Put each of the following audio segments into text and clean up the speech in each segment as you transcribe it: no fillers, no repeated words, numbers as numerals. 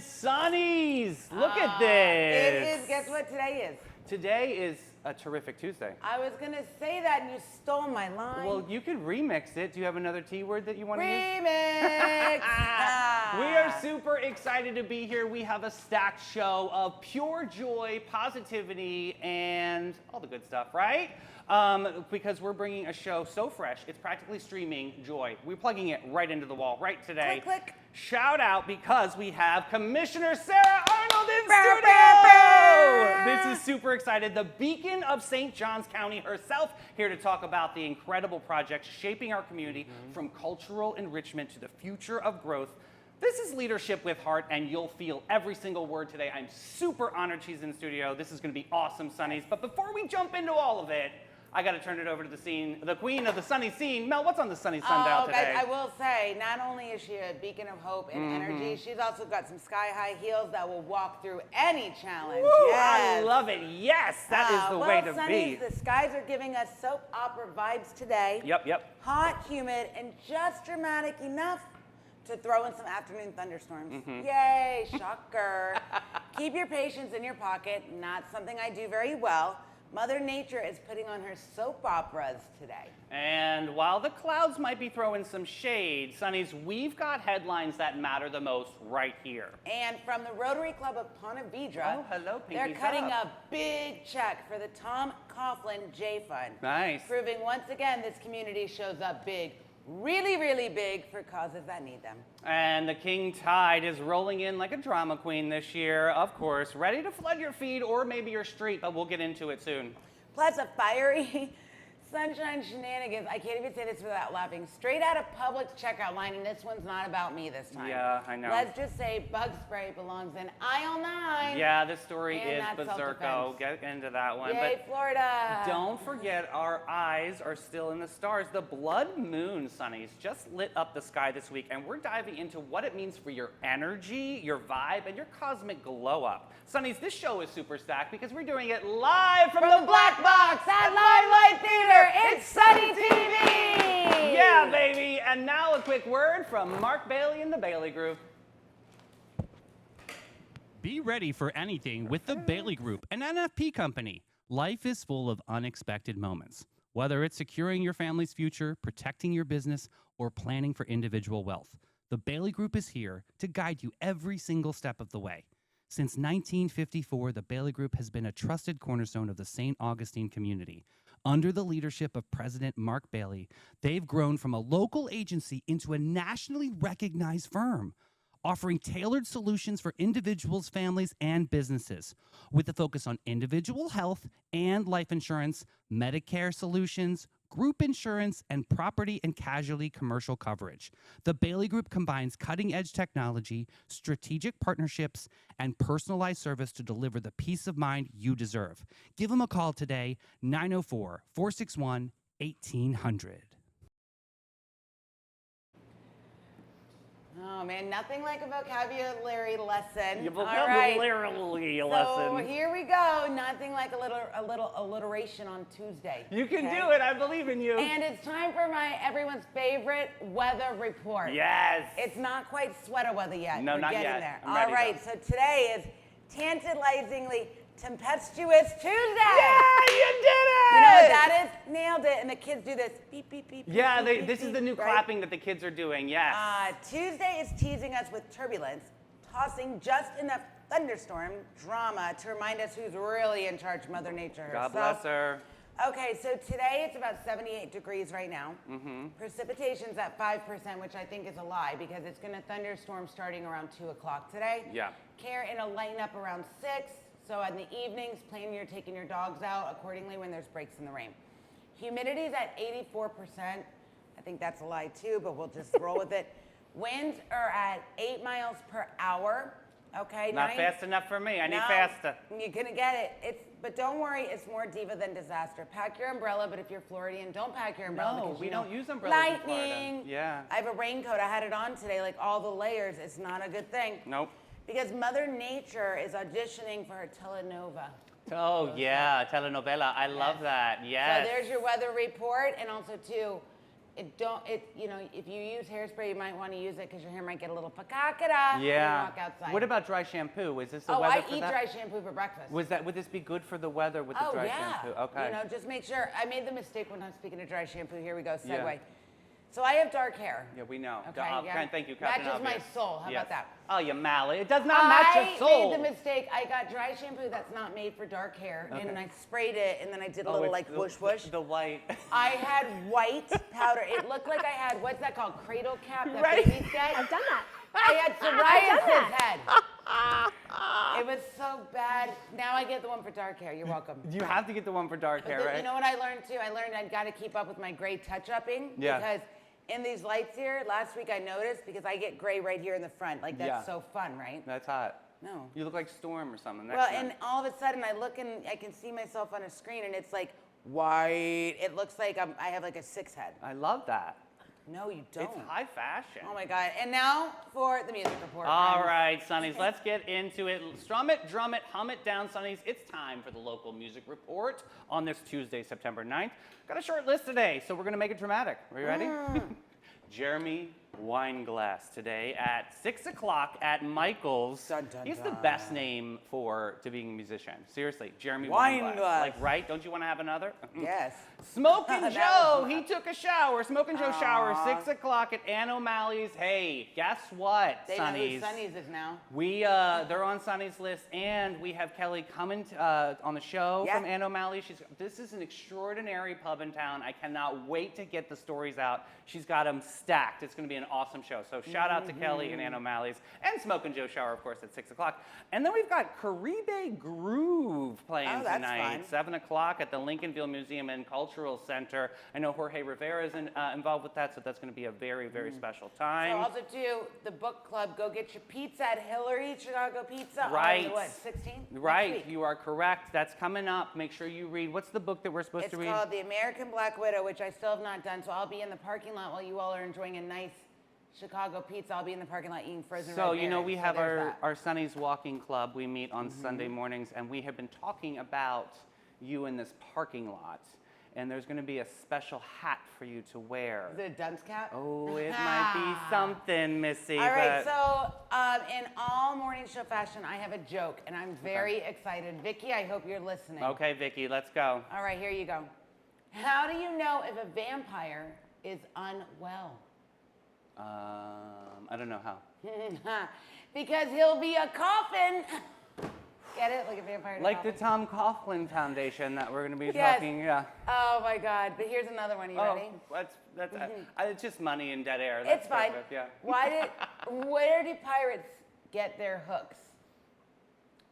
and sunnies. Look at this. It is. Guess what today is? Today is a terrific Tuesday. I was going to say that and you stole my line. Well, you could remix it. Do you have another T word that you want to use? Remix! We are super excited to be here. We have a stacked show of pure joy, positivity, and all the good stuff, right? Because we're bringing a show so fresh, it's practically streaming joy. We're plugging it right into the wall right today. Click, click. Shout out because we have Commissioner Sarah Arnold in studio! This is super excited. The beacon of St. Johns County herself, here to talk about the incredible projects shaping our community from cultural enrichment to the future of growth. This is Leadership with Heart, and you'll feel every single word today. I'm super honored she's in studio. This is going to be awesome, Sunnies. But before we jump into all of it, I got to turn it over to the scene, the queen of the sunny scene. Mel, what's on the sunny sundial today? I will say, not only is she a beacon of hope and energy, she's also got some sky-high heels that will walk through any challenge. Woo, yes. I love it. Yes, that is the way to Sunnies, be. The skies are giving us soap opera vibes today. Yep. Hot, humid, and just dramatic enough to throw in some afternoon thunderstorms. Yay, shocker. Keep your patience in your pocket, not something I do very well. Mother Nature is putting on her soap operas today. And while the clouds might be throwing some shade, Sunnies, we've got headlines that matter the most right here. And from the Rotary Club of Ponte Vedra, Oh, hello, pinkies they're cutting up. a big check for the Tom Coughlin J Fund. Nice. Proving once again this community shows up big, really, really big for causes that need them. And the King Tide is rolling in like a drama queen this year, of course, ready to flood your feed or maybe your street, but we'll get into it soon. Plus a fiery sunshine shenanigans. I can't even say this without laughing. Straight out of Publix checkout line, and this one's not about me this time. Yeah, I know. Let's just say bug spray belongs in aisle 9. Yeah, this story And is that's berserko. self-defense. Get into that one. Yay, But Florida. don't forget, our eyes are still in the stars. The blood moon, Sunnies, just lit up the sky this week, and we're diving into what it means for your energy, your vibe, and your cosmic glow up. Sunnies, this show is super stacked because we're doing it live from the Black Box at Limelight Theater. It's Sunny TV. Yeah, baby. And now a quick word from Mark Bailey and the Bailey Group. Be ready for anything with the Bailey Group, an NFP company. Life is full of unexpected moments. Whether it's securing your family's future, protecting your business, or planning for individual wealth, the Bailey Group is here to guide you every single step of the way. Since 1954, the Bailey Group has been a trusted cornerstone of the St. Augustine community. Under the leadership of President Mark Bailey, they've grown from a local agency into a nationally recognized firm, offering tailored solutions for individuals, families, and businesses, with a focus on individual health and life insurance, Medicare solutions, group insurance, and property and casualty commercial coverage. The Bailey Group combines cutting-edge technology, strategic partnerships, and personalized service to deliver the peace of mind you deserve. Give them a call today, 904-461-1800. Oh man, nothing like a vocabulary lesson. Your All right. vocabulary So lesson. here we go. Nothing like a little alliteration on Tuesday. You can okay? do it. I believe in you. And it's time for everyone's favorite weather report. Yes. It's not quite sweater weather yet. No, We're not getting yet. there. I'm All ready, right. though. So today is tantalizingly tempestuous Tuesday. Yeah, you did it! You know what that is? Nailed it. And the kids do this beep, beep, beep. Yeah, beep, beep, this is beep, the new right? clapping that the kids are doing, yes. Tuesday is teasing us with turbulence, tossing just enough thunderstorm drama to remind us who's really in charge, Mother Nature herself. God bless her. Okay, so today it's about 78 degrees right now. Precipitation's at 5%, which I think is a lie because it's going to thunderstorm starting around 2 o'clock today. Yeah. Care it'll lighten up around 6. So in the evenings, plan you're taking your dogs out accordingly when there's breaks in the rain. Humidity's at 84%. I think that's a lie too, but we'll just roll with it. Winds are at 8 miles per hour. Okay. Not fast enough for me. I need No, faster. You're gonna get it. But don't worry, it's more diva than disaster. Pack your umbrella, but if you're Floridian, don't pack your umbrella No, because we you know, don't use umbrellas in Florida. lightning. Yeah. I have a raincoat. I had it on today, like all the layers. It's not a good thing. Nope. Because Mother Nature is auditioning for her telenova. Oh, yeah, telenovela. I love that. Yes. So there's your weather report, and also too, if you use hairspray, you might want to use it because your hair might get a little pakakara when you walk outside. What about dry shampoo? Is this the Oh, weather I for eat that? dry shampoo for breakfast. Would this be good for the weather with the dry shampoo? Okay. You know, just make sure. I made the mistake when I'm speaking of dry shampoo. Here we go, segue. Yeah. So I have dark hair. Yeah, we know. Okay, yeah. Thank you, Captain Matches my Obvious. soul. How Yes. about that? Oh, you mallet. It does not match your soul. I made the mistake. I got dry shampoo that's not made for dark hair, Okay. and I sprayed it, and then I did a Oh, little it's like the- whoosh whoosh. The white. I had white powder. It looked like I had, what's that called? Cradle cap that Right. babies get? I've done that. I had done psoriasis that. head. It was so bad. Now I get the one for dark hair. You're welcome. You have to get the one for dark hair, right? You know what I learned too? I learned I've got to keep up with my gray touch-upping. Yeah. Because in these lights here, last week I noticed because I get gray right here in the front. Like that's Yeah. so fun, right? That's hot. No. You look like Storm or something. Well, Next and time. all of a sudden I look and I can see myself on a screen and it's like white. It looks like I have like a 6 head. I love that. No, you don't. It's high fashion. Oh my God. And now for the music report. All friends. right, Sonnies, let's get into it. Strum it, drum it, hum it down, Sonnies. It's time for the local music report on this Tuesday, September 9th. Got a short list today, so we're going to make it dramatic. Are you ready? Jeremy Wineglass today at 6 o'clock at Michael's. Dun, dun, He's the dun. best name to being a musician. Seriously, Jeremy Wineglass. Wineglass. Like, right? Don't you want to have another? Yes. Smoking That Joe, was- he took a shower. Smoking Joe shower, 6 o'clock at Ann O'Malley's. Hey, guess what, They know who Sonnies? Sonny's is now. They're on Sonny's list, and we have Kelly coming on the show Yeah. from Ann O'Malley. This is an extraordinary pub in town. I cannot wait to get the stories out. She's got them stacked. It's going to be an awesome show. So shout out to Kelly and Ann O'Malley's, and Smoking Joe Shower, of course, at 6 o'clock. And then we've got Caribe Groove playing Oh, that's tonight, fun. 7 o'clock at the Lincolnville Museum and Cultural Center. I know Jorge Rivera is involved with that, so that's going to be a very, very special So time. also too, the book club, go get your pizza at Hillary Chicago Pizza Right. on the 16th? Right, Next week. you are correct. That's coming up. Make sure you read. What's the book that we're supposed It's to read? called The American Black Widow, which I still have not done. So I'll be in the parking lot while you all are enjoying a nice Chicago pizza. I'll be in the parking lot eating frozen So, red you know, berries. we So have there's that. our Sonny's Walking Club. We meet on Sunday mornings, and we have been talking about you in this parking lot. And there's going to be a special hat for you to wear. Is it a dunce cap? Oh, it might be something, Missy. All right, but- so in all morning show fashion, I have a joke, and I'm very excited. Vicky, I hope you're listening. Okay, Vicky, let's go. All right, here you go. How do you know if a vampire is unwell? I don't know how. Because he'll be a coffin. Get it? Like a vampire. in a Like the coffin. Tom Coughlin Foundation that we're going to be Yes. talking. Yeah. Oh my God! But here's another one. You ready? That's it's just money and dead air. It's That's fine. perfect, yeah. Where do pirates get their hooks?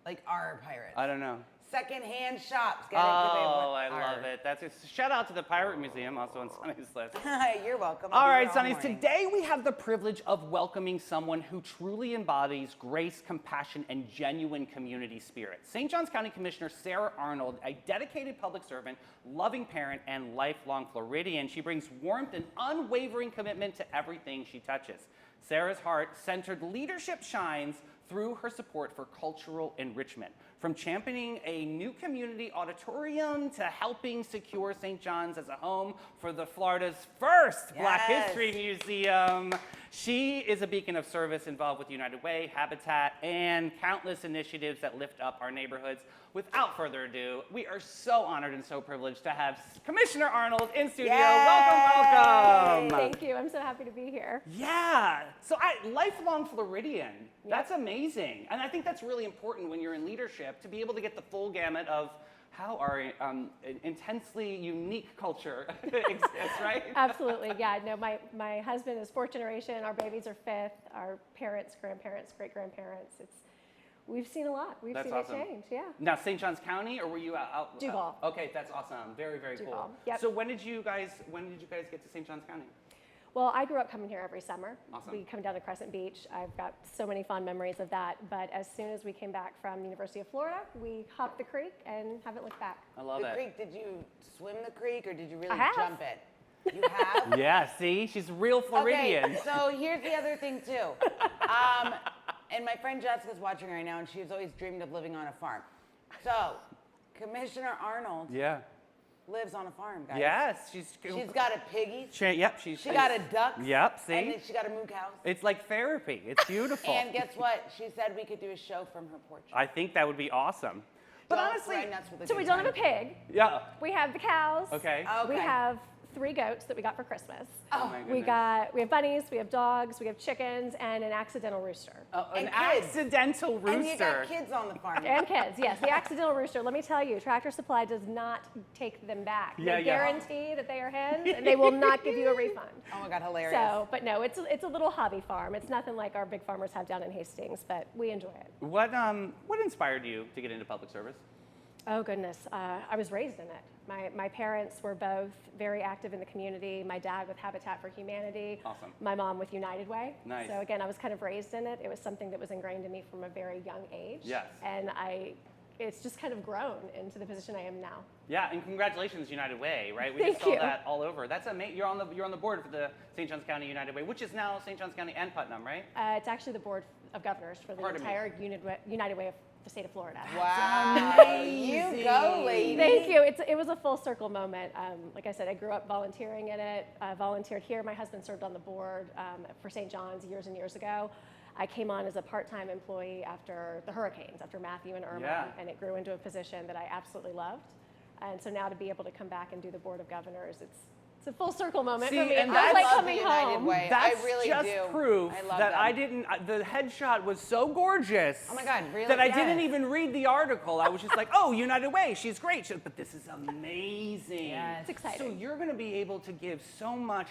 Like our pirates. I don't know. Secondhand shops. Get it? Oh, I love it. That's a shout out to the Pirate Museum, also on Sonny's list. You're welcome. All I'll be right, here Sonnies, morning. today we have the privilege of welcoming someone who truly embodies grace, compassion, and genuine community spirit. St. Johns County Commissioner Sarah Arnold, a dedicated public servant, loving parent, and lifelong Floridian. She brings warmth and unwavering commitment to everything she touches. Sarah's heart-centered leadership shines through her support for cultural enrichment. From championing a new community auditorium to helping secure St. John's as a home for Florida's first Black Yes. History Museum. She is a beacon of service involved with United Way, Habitat, and countless initiatives that lift up our neighborhoods. Without further ado, we are so honored and so privileged to have Commissioner Arnold in studio. Yay! Welcome, welcome. Thank you. I'm so happy to be here. Yeah. So lifelong Floridian. That's amazing. And I think that's really important when you're in leadership to be able to get the full gamut of how our intensely unique culture exists, right? Absolutely. Yeah. No, my husband is fourth generation. Our babies are fifth. Our parents, grandparents, great grandparents. We've seen a lot. We've That's seen awesome. it change. Yeah. Now, St. Johns County, or were you out? Duval. Okay, that's awesome. Very, very cool. Duval, yep. So when did you guys get to St. Johns County? Well, I grew up coming here every summer. Awesome. We come down to Crescent Beach. I've got so many fond memories of that. But as soon as we came back from the University of Florida, we hopped the creek and haven't looked back. I love The it. creek, did you swim the creek or did you really I have. jump it? You have? Yeah, see? She's real Floridian. Okay, so here's the other thing too. And my friend Jessica's watching right now and she's always dreamed of living on a farm. So, Commissioner Arnold, Yeah. lives on a farm, guys. Yes, She's got a piggy. Yep, she got a duck. Yep, see? And then she got a moo cow. It's like therapy. It's beautiful. And guess what? She said we could do a show from her porch. I think that would be awesome. But Don't honestly, fry nuts with a So we good don't have a time. pig. yeah. We have the cows. Okay. Okay. We have 3 goats that we got for Christmas. Oh my We goodness. have bunnies, we have dogs, we have chickens, and an accidental rooster. An And kids. accidental rooster. And you got kids on the farm. And kids, yes. The accidental rooster, let me tell you, Tractor Supply does not take them back. Yeah, They yeah. guarantee that they are hens, and they will not give you a refund. Oh my God, hilarious. So, but no, it's a little hobby farm. It's nothing like our big farmers have down in Hastings, but we enjoy it. What inspired you to get into public service? Oh goodness, I was raised in it. My parents were both very active in the community. My dad with Habitat for Humanity. Awesome. My mom with United Way. Nice. So again, I was kind of raised in it. It was something that was ingrained in me from a very young age. Yes. And it's just kind of grown into the position I am now. Yeah, and congratulations, United Way, right? We Thank just saw you. that all over. That's amazing. You're on the board for the St. Johns County United Way, which is now St. Johns County and Putnam, right? It's actually the board of governors for the Pardon me. entire United Way of the state of Florida. Wow. You go, lady. Thank you. It was a full circle moment. Like I said, I grew up volunteering in it. Volunteered here. My husband served on the board for St. John's years and years ago. I came on as a part-time employee after the hurricanes, after Matthew and Irma, Yeah. and it grew into a position that I absolutely loved. And so now to be able to come back and do the board of governors, it's a full circle moment See, for me. and It that's- feels like I love coming the United home. Way. That's I really just do. proof I love that them. I didn't. The headshot was so gorgeous. Oh my God, really? That I didn't Yes. even read the article. I was just like, oh, United Way, she's great. But this is amazing. Yes. It's exciting. So you're going to be able to give so much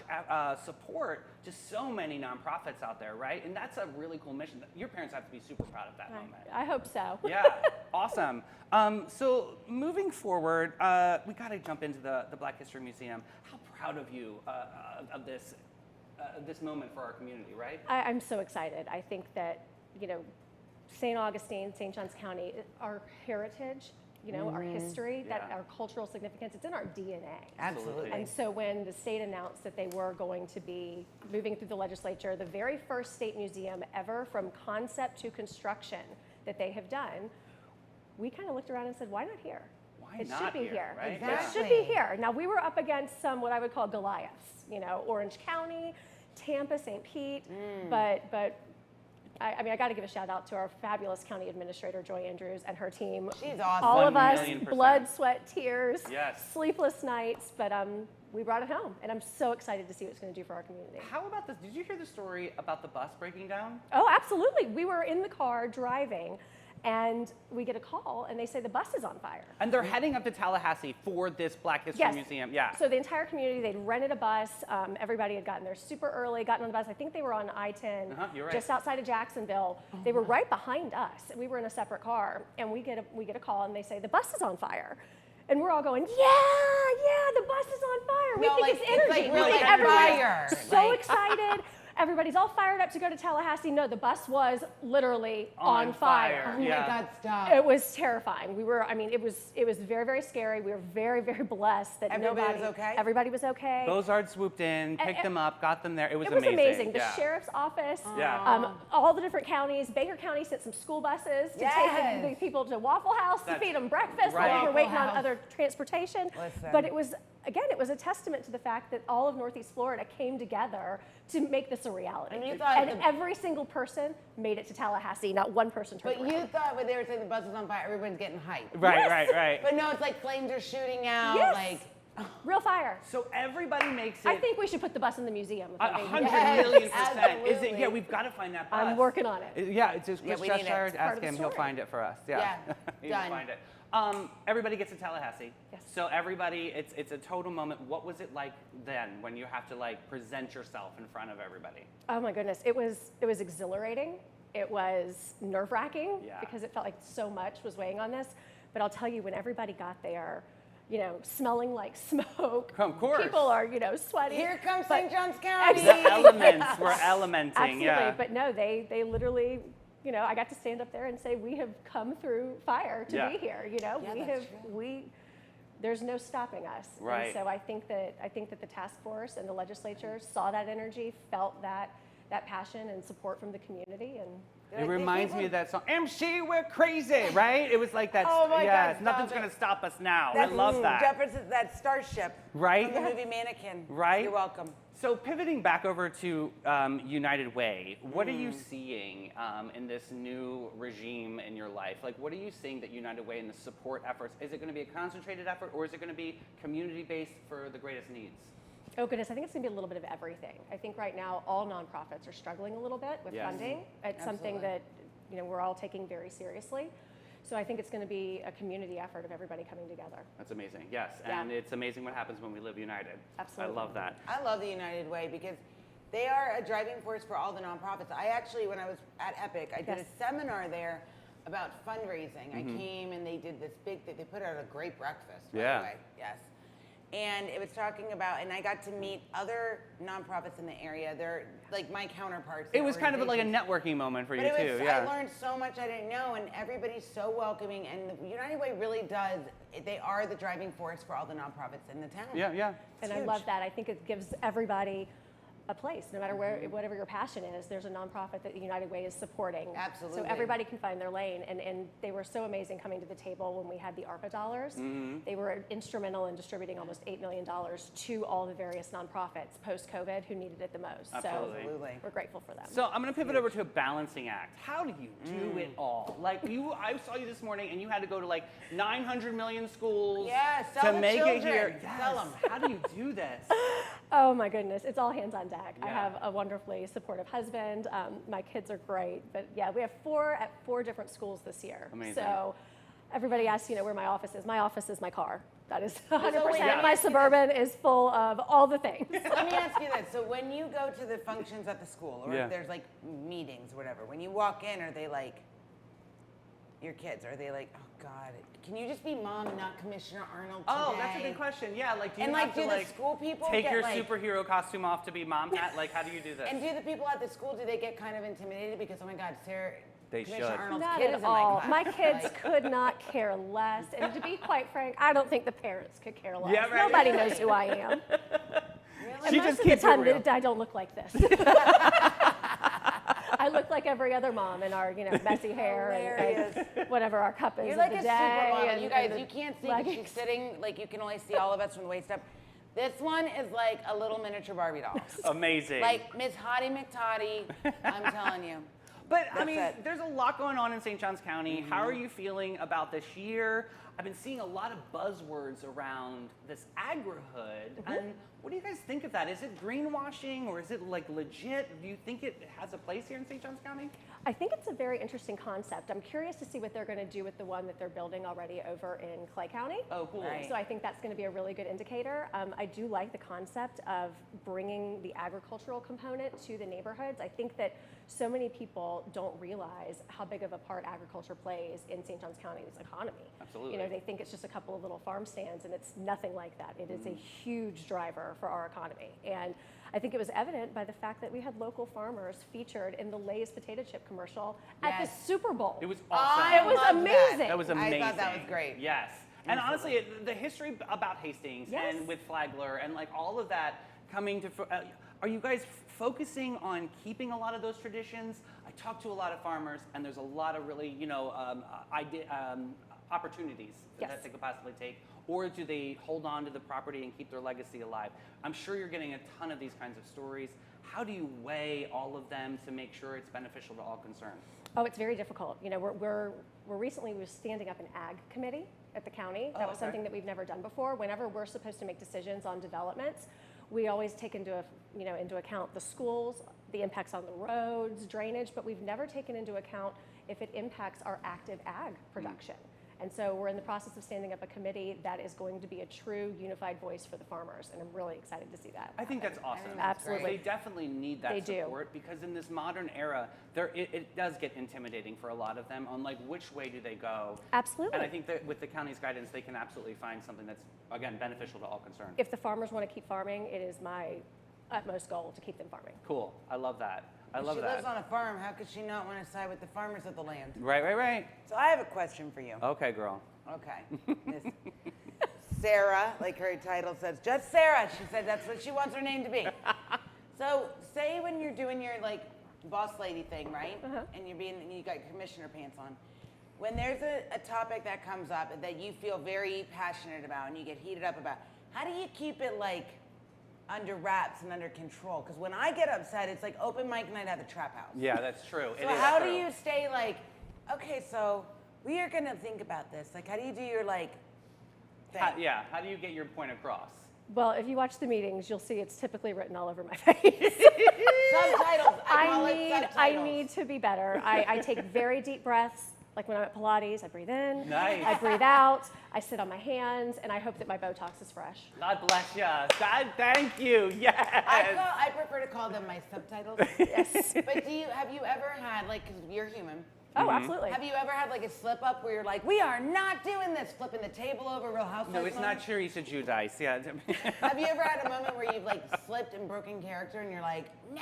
support to so many nonprofits out there, right? And that's a really cool mission. Your parents have to be super proud of that moment. I hope so. Yeah, awesome. So moving forward, we got to jump into the Black History Museum. How proud of you of this moment for our community, right? I'm so excited. I think that, St. Augustine, St. Johns County, our heritage, our history, Yeah. our cultural significance, it's in our DNA. Absolutely. And so when the state announced that they were going to be moving through the legislature, the very first state museum ever from concept to construction that they have done, we kind of looked around and said, why not here? Why It not should be here, here. right? Exactly. It should be here. Now, we were up against some what I would call Goliaths, Orange County, Tampa, St. Pete, but I got to give a shout out to our fabulous county administrator, Joy Andrews, and her team. She's awesome. All of us, 1,000,000%. blood, sweat, tears, Yes. sleepless nights, but we brought it home, and I'm so excited to see what it's going to do for our community. How about this? Did you hear the story about the bus breaking down? Oh, absolutely. We were in the car driving, and we get a call, and they say the bus is on fire. And they're heading up to Tallahassee for this Black History Museum. Yeah. So the entire community, they'd rented a bus. Everybody had gotten there super early, gotten on the bus. I think they were on I-10, You're right. just outside of Jacksonville. They were right behind us. We were in a separate car, and we get a call, and they say the bus is on fire. And we're all going, yeah, the bus is on fire. We No, think like, it's it's energy. like We really think on everybody's fire. so Like- excited. Everybody's all fired up to go to Tallahassee. No, the bus was literally on fire. Oh my Yeah. God, stop. It was terrifying. It was very, very scary. We were very, very blessed that Everybody was okay? Everybody was okay. Bozard swooped in, picked them up, got them there. It was It was amazing. The Yeah. sheriff's office, Yeah. all the different counties. Baker County sent some school buses to Yes. take the people to Waffle House to That's feed them breakfast right. while we were waiting Waffle on House. other transportation. Listen. But it was a testament to the fact that all of Northeast Florida came together to make this a reality. And you thought And the- every single person made it to Tallahassee. Not one person turned But around. you thought when they were saying the bus was on fire, everyone's getting hyped. Right, Yes. right. But no, it's like flames are shooting out. Yes. Like, Real fire. So everybody makes it. I think we should put the bus in the museum. if I'm being 100,000,000%. Is it? absolutely. Yeah, we've got to find that bus. I'm working on it. Yeah, it's just Yeah, Chris we need it. Cheshire. It's part Ask of the him; he'll story. find it for us. Yeah, Yeah, he'll done. find it. Everybody gets to Tallahassee. Yes. So everybody, it's a total moment. What was it like then when you have to present yourself in front of everybody? Oh my goodness, it was exhilarating. It was nerve-wracking Yeah. because it felt like so much was weighing on this. But I'll tell you, when everybody got there, smelling like smoke. Of course. People are, sweating. here comes But- St. John's County. The elements were elementing. Absolutely, Yeah. but no, they literally, I got to stand up there and say, we have come through fire to Yeah. be here. Yeah, we that's have, true. there's no stopping us. Right. And so I think that the task force and the legislature saw that energy, felt that passion and support from the community, and It reminds me of that song, MC, we're crazy, right? It was like that. Oh my yes, God, nothing's stop going it. to stop us now. That's I love that. Jefferson, that starship. Right? From the movie Mannequin. Right? You're welcome. So pivoting back over to United Way, what are you seeing in this new regime in your life? Like, what are you seeing that United Way and the support efforts, is it going to be a concentrated effort or is it going to be community-based for the greatest needs? Oh goodness, I think it's going to be a little bit of everything. I think right now all nonprofits are struggling a little bit with Yes. funding. It's something Absolutely. that we're all taking very seriously. So I think it's going to be a community effort of everybody coming together. That's amazing, yes. Yeah. And it's amazing what happens when we live united. Absolutely. I love that. I love the United Way because they are a driving force for all the nonprofits. I actually, when I was at Epic, I did Yes. a seminar there about fundraising. I came and they did this big thing. They put out a great breakfast, by Yeah. the way. Yes. And it was talking about, and I got to meet other nonprofits in the area. They're like my counterparts. It in was kind of like a organizations. networking moment for But you it was, too, yeah. I learned so much I didn't know, and everybody's so welcoming. And the United Way really does. They are the driving force for all the nonprofits in the town. Yeah, yeah. And It's I love huge. that. I think it gives everybody a place, no matter whatever your passion is. There's a nonprofit that the United Way is supporting. Absolutely. So everybody can find their lane. And they were so amazing coming to the table when we had the ARPA dollars. They were instrumental in distributing almost $8 million to all the various nonprofits post-COVID who needed it the most. Absolutely. So Absolutely. we're grateful for them. So I'm going to pivot over to a balancing act. How do you do it all? Like I saw you this morning, and you had to go to like 900 million schools Yeah, sell to the make it children. here. Sell Yes. 'em. How do you do this? Oh my goodness, it's all hands on deck. I Yeah. have a wonderfully supportive husband. My kids are great, but yeah, we have at four different schools this year. Amazing. So everybody asks, where my office is. My office is my car. That is 100%. Yeah. My Suburban is full of all the things. Let me ask you this. So when you go to the functions at the school, or Yeah. if there's like meetings or whatever, when you walk in, are they like, your kids, are they like, oh God, can you just be mom and not Commissioner Arnold today? Oh, that's a good question. Yeah, like do you And have like, to do like the school people take get your like, superhero costume off to be mom hat? Like how do you do this? and do the people at the school, do they get kind of intimidated because, oh my God, Sarah, They Commissioner should. Arnold's Not kid at is in all. my class. My kids Like, could not care less. And to be quite frank, I don't think the parents could care less. Yeah, right. Nobody knows who I am. And She most just of the keeps it time, real. I don't look like this. I look like every other mom in our, messy hair and whatever our cup is You're of like the a day. supermodel. and- You guys, and the you can't see because she's leggings. sitting, like you can only see all of us from the waist up. This one is like a little miniature Barbie doll. Amazing. Like Miss Hottie McTottie, I'm telling you. But I That's mean, it. there's a lot going on in St. Johns County. How are you feeling about this year? I've been seeing a lot of buzzwords around this agrihood. And what do you guys think of that? Is it greenwashing or is it like legit? Do you think it has a place here in St. Johns County? I think it's a very interesting concept. I'm curious to see what they're going to do with the one that they're building already over in Clay County. Oh, cool. Right. So I think that's going to be a really good indicator. I do like the concept of bringing the agricultural component to the neighborhoods. I think that so many people don't realize how big of a part agriculture plays in St. Johns County's economy. Absolutely. They think it's just a couple of little farm stands, and it's nothing like that. It is a huge driver for our economy. And I think it was evident by the fact that we had local farmers featured in the Lay's potato chip commercial at the Yes. Super Bowl. It was awesome. I It was loved amazing. That was amazing. I thought that was great. Yes. And honestly, the history about Hastings Yes. and with Flagler and like all of that coming to, are you guys focusing on keeping a lot of those traditions? I talk to a lot of farmers, and there's a lot of really, opportunities Yes. that they could possibly take. Or do they hold on to the property and keep their legacy alive? I'm sure you're getting a ton of these kinds of stories. How do you weigh all of them to make sure it's beneficial to all concerned? Oh, it's very difficult. We're recently we were standing up an ag committee at the county. That Oh, was okay. something that we've never done before. Whenever we're supposed to make decisions on developments, we always take into account the schools, the impacts on the roads, drainage, but we've never taken into account if it impacts our active ag production. And so we're in the process of standing up a committee that is going to be a true unified voice for the farmers, and I'm really excited to see that. I think that's awesome. think that's Absolutely. They definitely need that They do. support because in this modern era, it does get intimidating for a lot of them on like which way do they go. Absolutely. And I think that with the county's guidance, they can absolutely find something that's, again, beneficial to all concerned. If the farmers want to keep farming, it is my utmost goal to keep them farming. Cool. I love that. I love she that. lives on a farm. How could she not want to side with the farmers of the land? Right. So I have a question for you. Okay, girl. Okay. Miss Sarah, like her title says, just Sarah. She said that's what she wants her name to be. So say when you're doing your boss lady thing, right? And you got your commissioner pants on. When there's a topic that comes up that you feel very passionate about and you get heated up about, how do you keep it like under wraps and under control? Because when I get upset, it's like open mic night at the Trap House. Yeah, that's true. So how do you stay like, okay, so we are gonna think about this. Like, how do you do your like thing? How do you get your point across? Well, if you watch the meetings, you'll see it's typically written all over my face. Subtitles. I need to be better. I take very deep breaths. Like when I'm at Pilates, I breathe in, Nice. I breathe out, I sit on my hands, and I hope that my Botox is fresh. God bless you. God, thank you. Yes. I prefer to call them my subtitles. Yes. But have you ever had, like, because you're human, Oh, absolutely. have you ever had like a slip up where you're like, we are not doing this, flipping the table over, Real Housewives? No, it's not Teresa Giudice. Yeah. Have you ever had a moment where you've like slipped and broken character and you're like, no?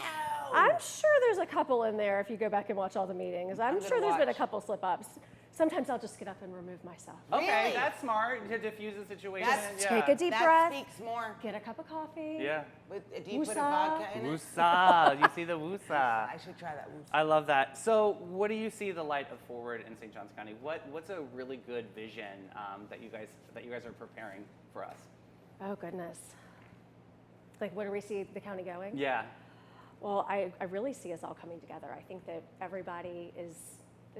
I'm sure there's a couple in there if you go back and watch all the meetings. I'm gonna sure there's been a watch. couple slip ups. Sometimes I'll just get up and remove myself. Okay, Really? that's smart to diffuse the situation. That's- Take a deep that breath, speaks more. get a cup of coffee. Yeah. Do you put a Woosah. vodka in it? Woosah. You see the woosah. I should try that. Woosah. I love that. So, what do you see the light of forward in St. Johns County? What's a really good vision that you guys are preparing for us? Oh, goodness. Like, where do we see the county going? Yeah. Well, I really see us all coming together. I think that everybody is,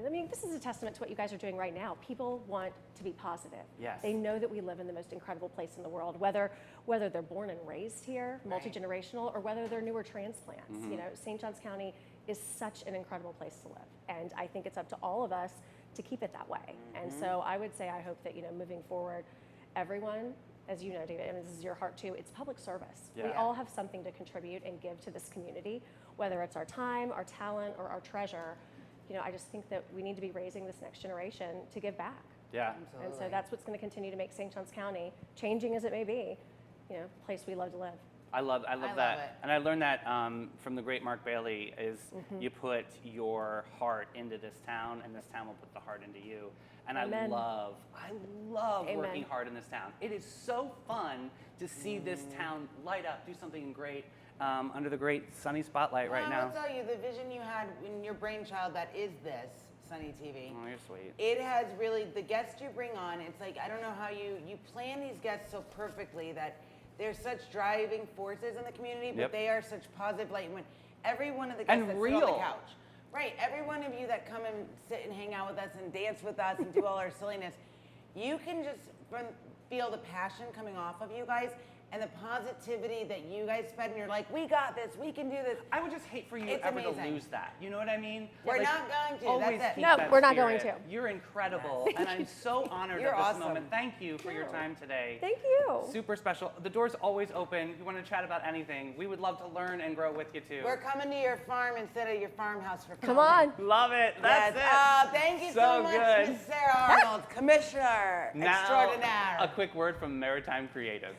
I mean, this is a testament to what you guys are doing right now. People want to be positive. Yes. They know that we live in the most incredible place in the world, whether they're born and raised here, Right. multi-generational, or whether they're newer transplants. You know, St. Johns County is such an incredible place to live. And I think it's up to all of us to keep it that way. And so I would say I hope that, you know, moving forward, everyone, as you know, David, and this is your heart too, it's public service. We Yeah. all have something to contribute and give to this community, whether it's our time, our talent, or our treasure. You know, I just think that we need to be raising this next generation to give back. Yeah. And so Absolutely. that's what's going to continue to make St. Johns County, changing as it may be, you know, a place we love to live. I love love that. it. And I learned that from the great Mark Bailey is you put your heart into this town and this town will put the heart into you. And Amen. I love Amen. working hard in this town. It is so fun to see this town light up, do something great under the great sunny spotlight right I now. will tell you, the vision you had in your brainchild that is this, Sunny TV. Oh, you're sweet. It has really, the guests you bring on, it's like, I don't know how you plan these guests so perfectly that they're such driving forces in the community, but Yep. they are such positive light. When every one of the guests And that sit on real. the couch, right, every one of you that come and sit and hang out with us and dance with us and do all our silliness, you can just feel the passion coming off of you guys and the positivity that you guys spread, and you're like, we got this, we can do this. I would just hate for you It's ever to amazing. lose that. You know what I mean? We're not going to, Always that's it. keep No, that we're not going spirit. to. You're incredible, and I'm so honored You're at this awesome. moment. Thank you for your time today. Thank you. Super special. The door's always open. If you want to chat about anything, we would love to learn and grow with you too. We're coming to your farm instead of your farmhouse for Come filming. on. Love it. That's it. Thank you So so much, good. Miss Sarah Arnold, Commissioner Now, Extraordinaire. a quick word from Maritime Creative.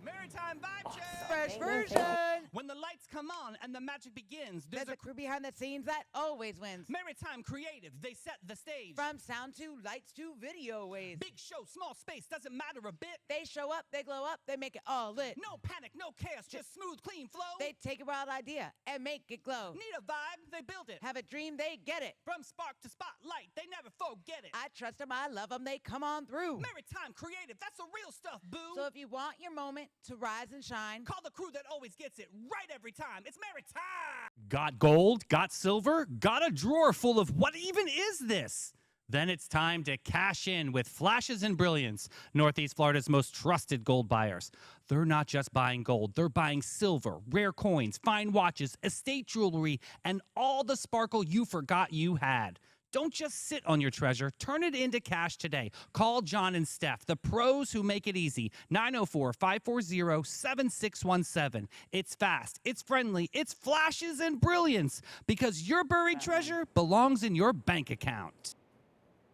Maritime Vibe Check! Fresh Thank you. version. When the lights come on and the magic begins, There's a crew behind the scenes that always wins. Maritime Creative. They set the stage. From sound to lights to video waves. Big show, small space, doesn't matter a bit. They show up, they glow up, they make it all lit. No panic, no chaos, just smooth, clean flow. They take a wild idea and make it glow. need a vibe, they build it. Have a dream, they get it. From spark to spotlight, they never forget it. I trust them, I love them, they come on through. Maritime Creative, that's the real stuff, boo. So if you want your moment to rise and shine, Call the crew that always gets it right every time. It's Maritime. Got gold? Got silver? Got a drawer full of what even is this? Then it's time to cash in with Flashes and Brilliance, Northeast Florida's most trusted gold buyers. They're not just buying gold, they're buying silver, rare coins, fine watches, estate jewelry, and all the sparkle you forgot you had. Don't just sit on your treasure. Turn it into cash today. Call John and Steph, the pros who make it easy. 904-540-7617. It's fast, it's friendly, it's Flashes and Brilliance, because your buried treasure belongs in your bank account.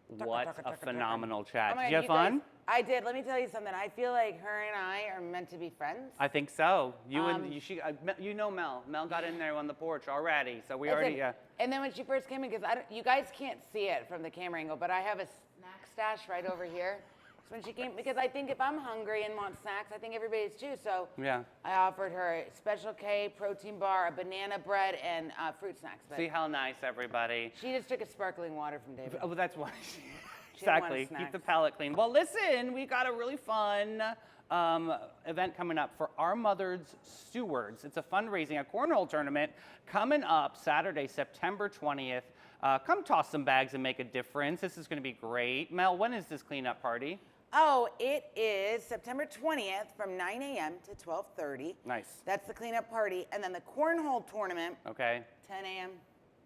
What a phenomenal chat. Oh my Did God, you have fun? guys- I did. Let me tell you something. I feel like her and I are meant to be friends. I think so. You know Mel. Mel got in there on the porch already, so we already. Listen, and then when she first came in, because you guys can't see it from the camera angle, but I have a snack stash right over here. So when she came, because I think if I'm hungry and want snacks, I think everybody's too. So Yeah. I offered her a Special K protein bar, a banana bread, and fruit snacks. But See how nice, everybody. she just took a sparkling water from David. Oh, well, that's why. She didn't want Exactly. Keep the snacks. palate clean. Well, listen, we got a really fun event coming up for Our Mother's Stewards. It's a fundraising, a cornhole tournament coming up Saturday, September 20th. Come toss some bags and make a difference. This is going to be great. Mel, when is this cleanup party? Oh, it is September 20th from 9 a.m. to 12:30. Nice. That's the cleanup party. And then the cornhole tournament, Okay. 10 a.m.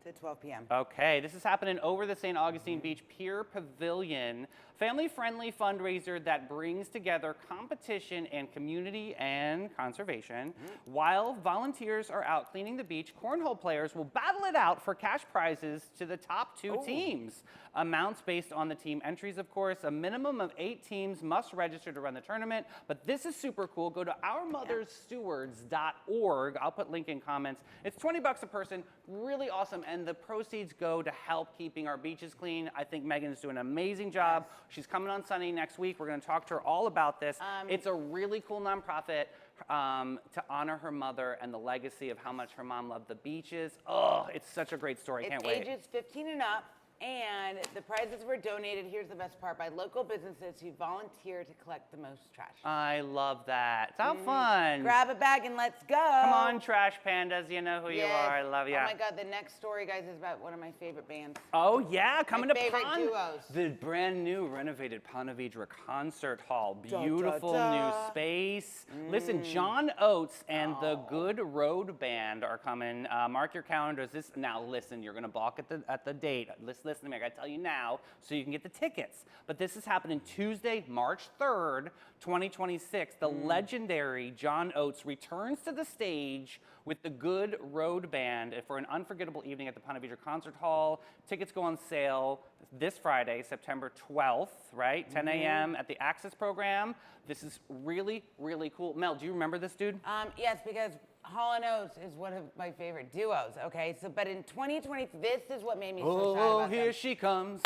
to 12 p.m. Okay, this is happening over the St. Augustine Beach Pier Pavilion. Family-friendly fundraiser that brings together competition and community and conservation. While volunteers are out cleaning the beach, cornhole players will battle it out for cash prizes to the top two teams. Amounts based on the team entries, of course. A minimum of 8 teams must register to run the tournament, but this is super cool. Go to ourmothersstewards.org. I'll put link in comments. It's $20 a person, really awesome, and the proceeds go to help keeping our beaches clean. I think Megan's doing an amazing job. She's coming on Sunday next week. We're going to talk to her all about this. It's a really cool nonprofit to honor her mother and the legacy of how much her mom loved the beaches. Oh, it's such a great story. It's Can't wait. ages 15 and up. And the prizes were donated, here's the best part, by local businesses who volunteer to collect the most trash. I love that. How fun. Grab a bag and let's go. Come on, Trash Pandas. You know who you Yes. are. I love you. Oh my God, the next story, guys, is about one of my favorite bands. Oh, yeah, coming to favorite Pon- duos. The brand new renovated Ponte Vedra Concert Hall. Da, da, Beautiful da. new space. Listen, John Oates and the Good Road Band are coming. Mark your calendars. Now, listen, you're going to balk at the date. Listen to me. I got to tell you now so you can get the tickets. But this is happening Tuesday, March 3rd, 2026. The legendary John Oates returns to the stage with the Good Road Band for an unforgettable evening at the Ponte Vedra Concert Hall. Tickets go on sale this Friday, September 12th, right? 10 a.m. at the Access program. This is really, really cool. Mel, do you remember this dude? Yes, because Hall & Oates is one of my favorite duos, okay? So, but in 2020, this is what made me so sad Oh, about here them. she comes.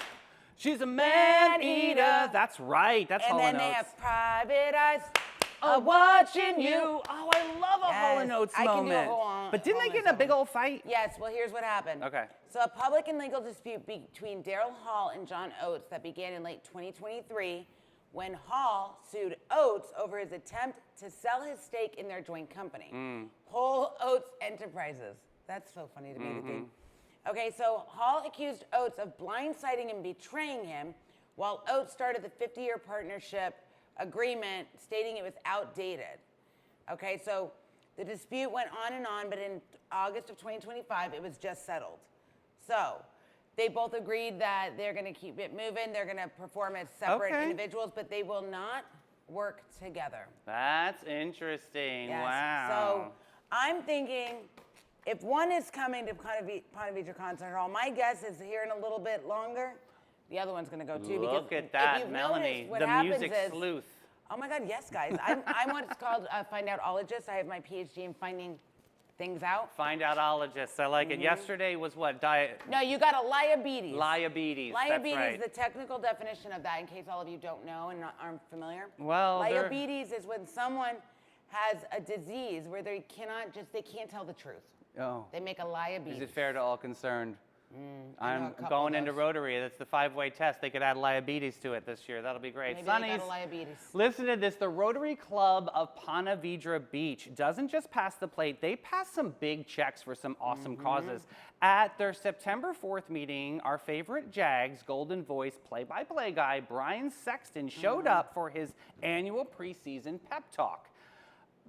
She's a man-eater. That's right. That's And Hall then & they Oates. have Private Eyes Watching you. Oh, I love a Hall Yes, & Oates I can do a moment. whole But didn't they whole get in a song. big old fight? Yes, well, here's what happened. Okay. So a public and legal dispute between Daryl Hall and John Oates that began in late 2023 when Hall sued Oates over his attempt to sell his stake in their joint company, Whole Oates Enterprises. That's so funny to me to think. Okay, so Hall accused Oates of blindsiding and betraying him, while Oates started the 50-year partnership agreement stating it was outdated. Okay, so the dispute went on, but in August of 2025, it was just settled. So they both agreed that they're going to keep it moving. They're going to perform as separate Okay. individuals, but they will not work together. That's interesting. Yes. Wow. So I'm thinking if one is coming to Ponte Vedra Concert Hall, my guess is here in a little bit longer, the other one's going to go too. Look because at that, if you've Melanie, noticed, what the happens music is, sleuth. Oh my God, yes, guys. I'm what's called a find outologist. I have my PhD in finding things out. Find outologist. I like it. Yesterday was what? No, you got a liabetes. Liabetes. Liabetes That's right. is the technical definition of that, in case all of you don't know and aren't familiar. Well, they're- liabetes is when someone has a disease where they can't tell the truth. Oh. They make a liabetes. Is it fair to all concerned? I know I'm a couple going of into those. Rotary. That's the 5-way test. They could add liabetes to it this year. That'll be great. Maybe Sonny's, they got a liabetes. listen to this. The Rotary Club of Ponte Vedra Beach doesn't just pass the plate. They pass some big checks for some awesome causes. At their September 4th meeting, our favorite Jags Golden Voice play-by-play guy, Brian Sexton, showed up for his annual preseason pep talk.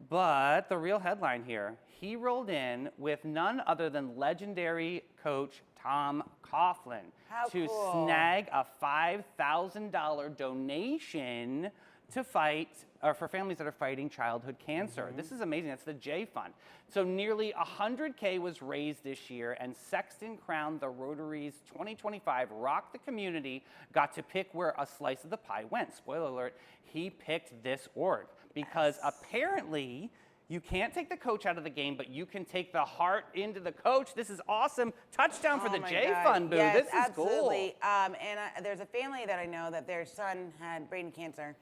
But the real headline here, he rolled in with none other than legendary coach Tom Coughlin How to cool. snag a $5,000 donation to fight, or for families that are fighting childhood cancer. This is amazing. That's the J Fund. So nearly $100K was raised this year, and Sexton crowned the Rotary's 2025 Rock the Community, got to pick where a slice of the pie went. Spoiler alert, he picked this org because apparently You can't take the coach out of the game, but you can take the heart into the coach. This is awesome. Touchdown for Oh the my J God. Fund, boo. Yes, This is absolutely. cool. There's a family that I know that their son had brain cancer,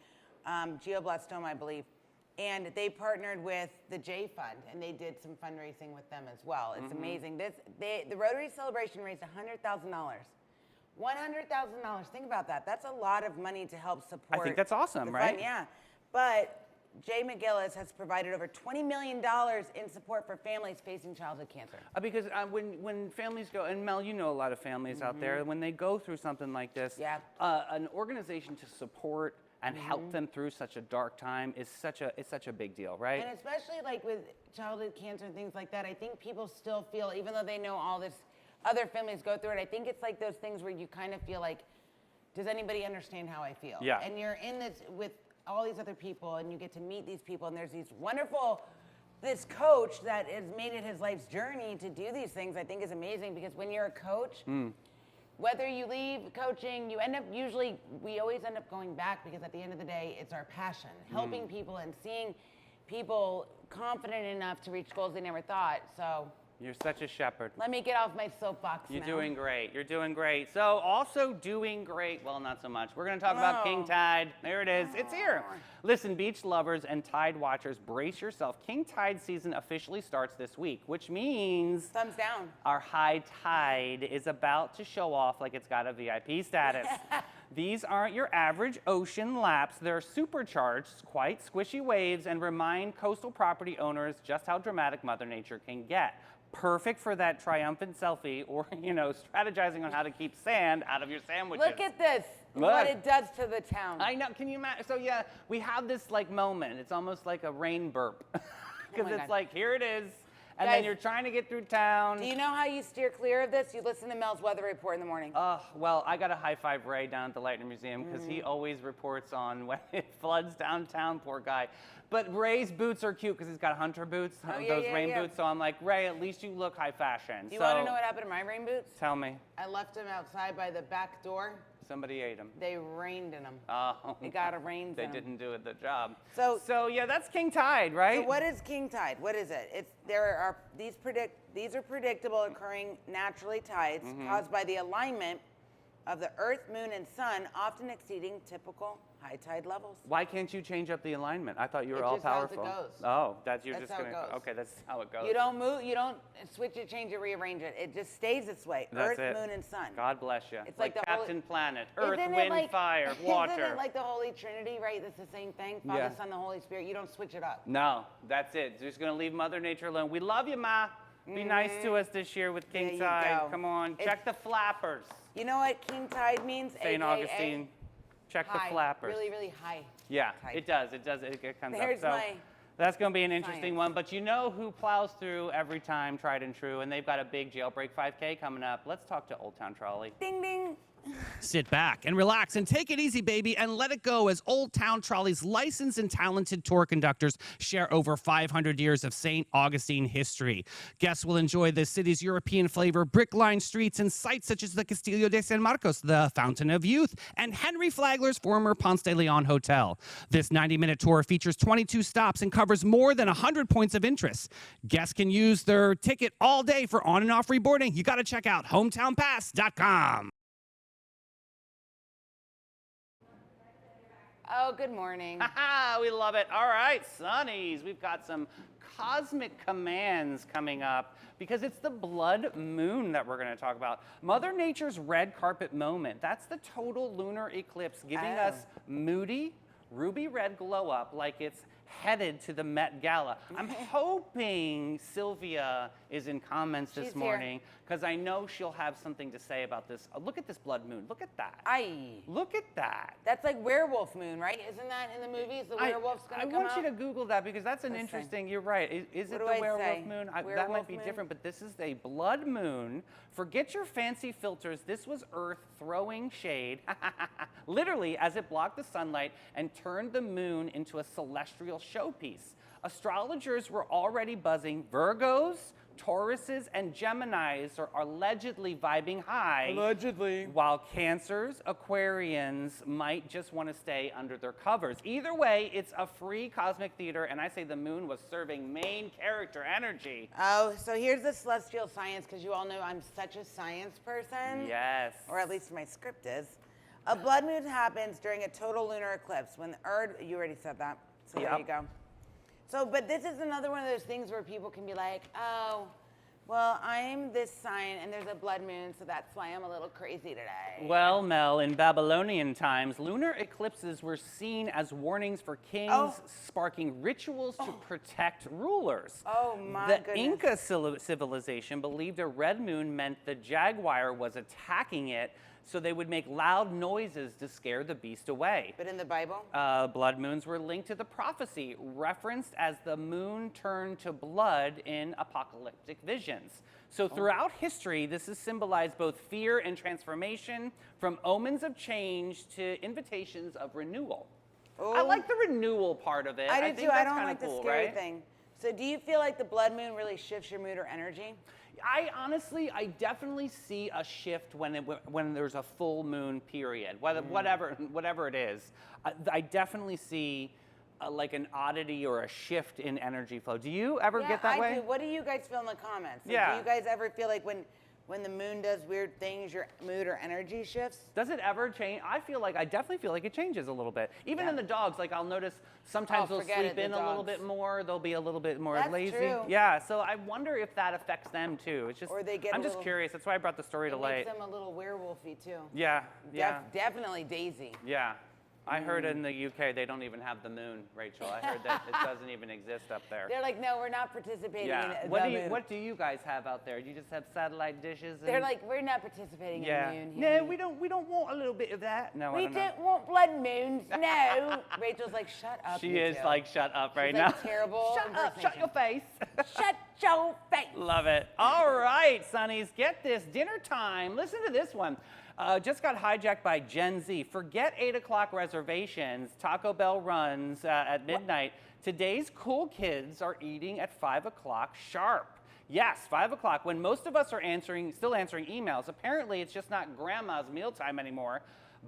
glioblastoma, I believe, and they partnered with the J Fund, and they did some fundraising with them as well. It's amazing. The Rotary Celebration raised $100,000. $100,000. Think about that. That's a lot of money to help support. I think that's awesome, the right? fund, yeah, but Jay McGillis has provided over $20 million in support for families facing childhood cancer. Because when families go, and Mel, you know a lot of families out there, when they go through something like this, Yeah. An organization to support and help them through such a dark time is such a big deal, right? And especially like with childhood cancer and things like that, I think people still feel, even though they know all this, other families go through it, I think it's like those things where you kind of feel like, does anybody understand how I feel? Yeah. And you're in this with all these other people, and you get to meet these people, and there's this coach that has made it his life's journey to do these things, I think is amazing, because when you're a coach, whether you leave coaching, we always end up going back, because at the end of the day, it's our passion, helping people and seeing people confident enough to reach goals they never thought. So You're such a shepherd. let me get off my soapbox You're now. doing great. You're doing great. So also doing great, well, not so much. We're going to talk about King Tide. There it is. It's here. Listen, beach lovers and tide watchers, brace yourself. King Tide season officially starts this week, which means Thumbs down. our high tide is about to show off like it's got a VIP status. These aren't your average ocean laps. They're supercharged, quite squishy waves, and remind coastal property owners just how dramatic Mother Nature can get. Perfect for that triumphant selfie or, strategizing on how to keep sand out of your sandwiches. Look at this, Look. what it does to the town. I know, can you imagine? So yeah, we have this moment. It's almost like a rain burp. Because my it's God. like, here it is. And Guys, then you're trying to get through town. Do you know how you steer clear of this? You listen to Mel's weather report in the morning. Well, I got to high five Ray down at the Lightning Museum because he always reports on when it floods downtown, poor guy. But Ray's boots are cute because he's got hunter boots, those rain boots. So I'm like, Ray, at least you look high fashion. Do you want to know what happened to my rain boots? Tell me. I left them outside by the back door. Somebody ate them. They rained in them. Oh. It got a rain. They didn't do the job. So yeah, that's King Tide, right? So what is king tide? What is it? These are predictable occurring naturally tides caused by the alignment of the Earth, Moon, and Sun, often exceeding typical high tide levels. Why can't you change up the alignment? I thought you were It all just how it powerful. goes. Oh, That's just how it gonna. goes. Okay, that's how it goes. You don't move. You don't switch it, change it, rearrange it. It just stays this way. That's Earth, it. Moon, and Sun. God bless you. It's like like the Captain Planet, Earth, Isn't it Wind, like- Fire, Water. Isn't it like the Holy Trinity, right? That's the same thing. Father, Yeah. Son, the Holy Spirit. You don't switch it up. No, that's it. Just gonna leave Mother Nature alone. We love you, Ma. Be nice to us this year with King There you Tide. go. Come on, It's- check the flappers. You know what king tide means? St. AKA Augustine, check high, the flappers. Really, really high. Yeah, tide. it does. It does. It comes There's up. So my that's going to be an interesting science. one. But you know who plows through every time, tried and true, and they've got a big jailbreak 5K coming up. Let's talk to Old Town Trolley. Ding, ding. Sit back and relax and take it easy, baby, and let it go as Old Town Trolley's licensed and talented tour conductors share over 500 years of St. Augustine history. Guests will enjoy the city's European flavor, brick-lined streets, and sites such as the Castillo de San Marcos, the Fountain of Youth, and Henry Flagler's former Ponce de Leon Hotel. This 90-minute tour features 22 stops and covers more than 100 points of interest. Guests can use their ticket all day for on and off reboarding. You got to check out hometownpass.com. Oh, good morning. We love it. All right, Sonnies, we've got some cosmic commands coming up because it's the blood moon that we're going to talk about. Mother Nature's red carpet moment. That's the total lunar eclipse giving us moody, ruby red glow up like it's headed to the Met Gala. I'm hoping Sylvia is in comments this She's here. morning because I know she'll have something to say about this. Look at this blood moon. Look at that. Aye. Look at that. That's like werewolf moon, right? Isn't that in the movies? The werewolf's gonna I come want out? you to Google that because that's an Let's see. interesting. You're right. Is What it do the I werewolf say? moon? That Werewolf might be moon? different, but this is a blood moon. Forget your fancy filters. This was Earth throwing shade, literally, as it blocked the sunlight and turned the moon into a celestial showpiece. Astrologers were already buzzing. Virgos, Tauruses and Geminis are allegedly vibing high. Allegedly. While Cancers, Aquarians might just want to stay under their covers. Either way, it's a free cosmic theater, and I say the moon was serving main character energy. Oh, so here's the celestial science, because you all know I'm such a science person. Yes. Or at least my script is. A blood moon happens during a total lunar eclipse when the Earth, you already said that, so there Yep. you go. So, but this is another one of those things where people can be like, oh, well, I'm this sign and there's a blood moon, so that's why I'm a little crazy today. Well, Mel, in Babylonian times, lunar eclipses were seen as warnings for kings, Oh. sparking rituals to protect rulers. Oh, my The goodness. Inca civilization believed a red moon meant the jaguar was attacking it, so they would make loud noises to scare the beast away. But in the Bible? Blood moons were linked to the prophecy, referenced as the moon turned to blood in apocalyptic visions. So throughout history, this has symbolized both fear and transformation, from omens of change to invitations of renewal. I Oh. like the renewal part of it. I do think too. that's I don't kinda like cool, the scary right? thing. So do you feel like the blood moon really shifts your mood or energy? I definitely see a shift when there's a full moon period, whatever it is. I definitely see like an oddity or a shift in energy flow. Do you ever get that I way? do. What do you guys feel in the comments? Like, Yeah. Do you guys ever feel like when the moon does weird things, your mood or energy shifts? Does it ever change? I definitely feel like it changes a little bit. Even in the dogs, like I'll notice sometimes Oh, they'll forget sleep it, the in a little dogs. bit more. They'll be a little bit more That's lazy. true. Yeah, so I wonder if that affects them too. It's just Or they get I'm a just little- curious. That's why I brought the story to It light. makes them a little werewolfy too. Yeah, yeah. Definitely Daisy. Yeah. I heard in the UK they don't even have the moon, Rachel. I heard that it doesn't even exist up there. They're like, no, we're not participating Yeah. in What the do you moon. what do you guys have out there? Do you just have satellite dishes? They're and- like, we're not participating yeah. in the moon. No, we don't want a little bit of that. No, I We don't know. don't want blood moons. No. Rachel's like, shut up. She you is two." like, shut up right She's now. like, terrible. Shut up, shut your face. Shut your face. Love it. All right, Sonnies, get this. Dinner time. Listen to this one. Just got hijacked by Gen Z. Forget 8 o'clock reservations. Taco Bell runs at midnight. Today's cool kids are eating at 5 o'clock sharp. Yes, 5 o'clock, when most of us are still answering emails. Apparently, it's just not grandma's mealtime anymore.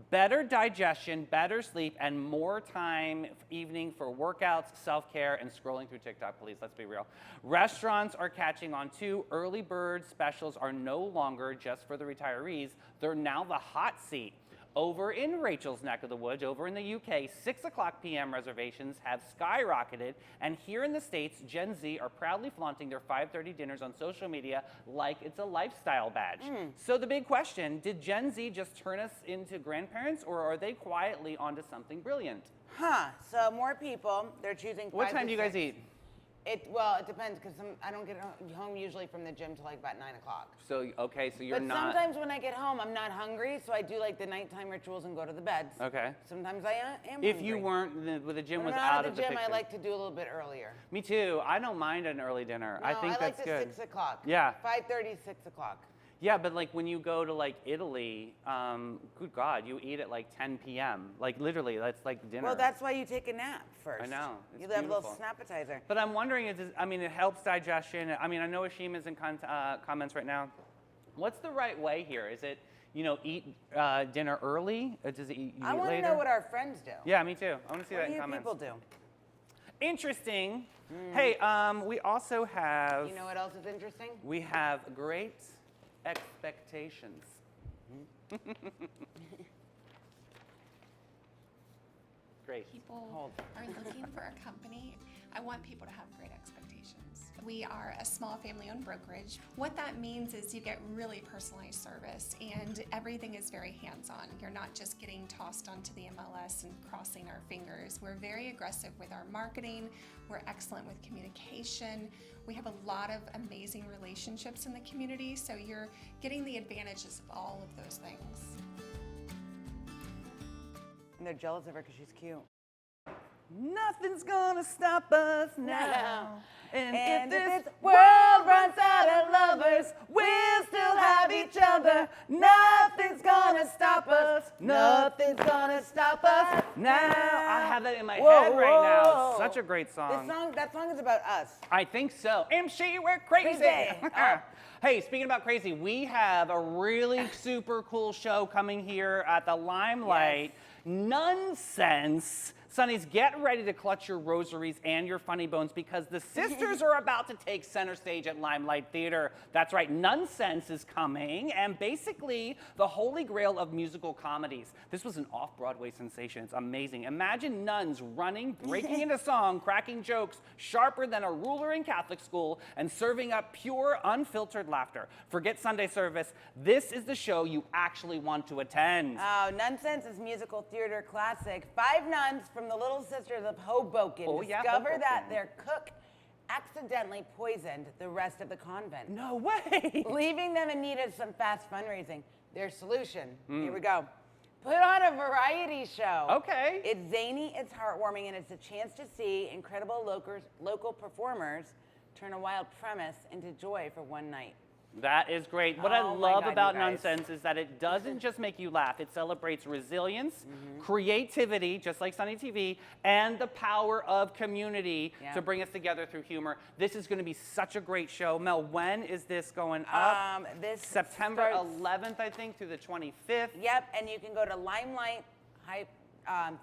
Better digestion, better sleep, and more time evening for workouts, self-care, and scrolling through TikTok, please, let's be real. Restaurants are catching on too. Early bird specials are no longer just for the retirees. They're now the hot seat. Over in Rachel's neck of the woods, over in the UK, 6 o'clock p.m. reservations have skyrocketed, and here in the States, Gen Z are proudly flaunting their 5:30 dinners on social media like it's a lifestyle badge. So the big question, did Gen Z just turn us into grandparents, or are they quietly onto something brilliant? Huh. So more people, they're choosing 5 What time to do you guys 6. eat? Well, it depends, because I don't get home usually from the gym till like about 9 o'clock. So, okay, so you're But not... sometimes when I get home, I'm not hungry, so I do like the nighttime rituals and go to the beds. Okay. Sometimes I am If hungry. you weren't, with the gym When was I'm not out at of the the gym, picture. I like to do a little bit earlier. Me too. I don't mind an early dinner. I No, think I like that's the good. 6 o'clock. Yeah. 5:30, 6 o'clock. Yeah, but like when you go to like Italy, good God, you eat at like 10 p.m. Like literally, that's like dinner. Well, that's why you take a nap first. I know. You It's have a little beautiful. snappetizer. But I'm wondering, it helps digestion. I mean, I know Ashima's in comments right now. What's the right way here? Is it, eat dinner early? Does it eat I want to later? know what our friends do. Yeah, me too. I want to see What that do in you comments. people do? Interesting. Hey, we also have... You know what else is interesting? We have great expectations. Great. People are looking for a company. I want people to have great expectations. We are a small family-owned brokerage. What that means is you get really personalized service and everything is very hands-on. You're not just getting tossed onto the MLS and crossing our fingers. We're very aggressive with our marketing. We're excellent with communication. We have a lot of amazing relationships in the community, so you're getting the advantages of all of those things. And they're jealous of her because she's cute. Nothing's gonna stop us now. And if this world runs out of lovers, we'll still have each other. Nothing's gonna stop us. Nothing's gonna stop us. Now I have that in my Whoa, head right now. whoa. It's such a great song. That song is about us. I think so. MC, we're crazy. Crazy. Oh. Hey, speaking about crazy, we have a really super cool show coming here at the Limelight. Nonsense. Sonnies, get ready to clutch your rosaries and your funny bones because the sisters are about to take center stage at Limelight Theater. That's right, Nonsense is coming, and basically the holy grail of musical comedies. This was an off-Broadway sensation. It's amazing. Imagine nuns running, breaking into song, cracking jokes sharper than a ruler in Catholic school, and serving up pure, unfiltered laughter. Forget Sunday service. This is the show you actually want to attend. Oh, Nonsense is musical theater classic. 5 nuns from the Little Sisters of Hoboken discover that their cook accidentally poisoned the rest of the convent, No way. leaving them in need of some fast fundraising. Their solution, here we go. Put on a variety show. Okay. It's zany, it's heartwarming, and it's a chance to see incredible local performers turn a wild premise into joy for one night. That is great. What I Oh my love God, about you guys. Nonsense is that it doesn't just make you laugh. It celebrates resilience, creativity, just like Sunny TV, and the power of community Yeah. to bring us together through humor. This is going to be such a great show. Mel, when is this going up? This September starts- 11th, I think, through the 25th. Yep, and you can go to